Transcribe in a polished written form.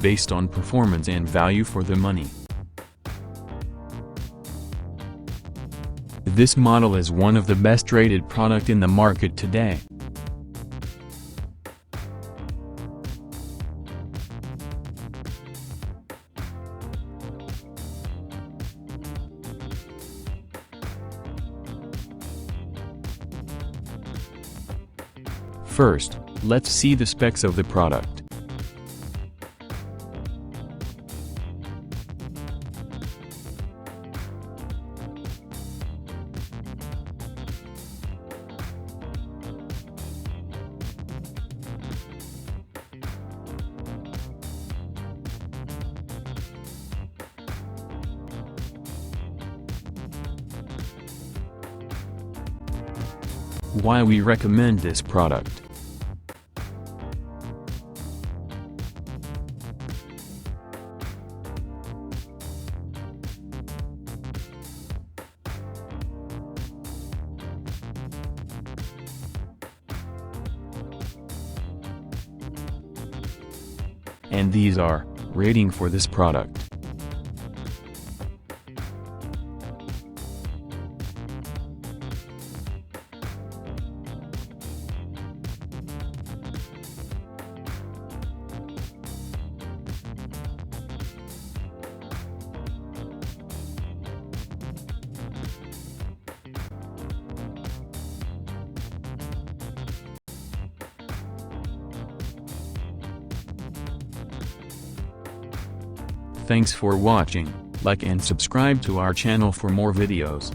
based on performance and value for the money. This model is one of the best rated product in the market today. First, let's see the specs of the product. Why we recommend this product. And these are rating for this product. Thanks for watching, like and subscribe to our channel for more videos.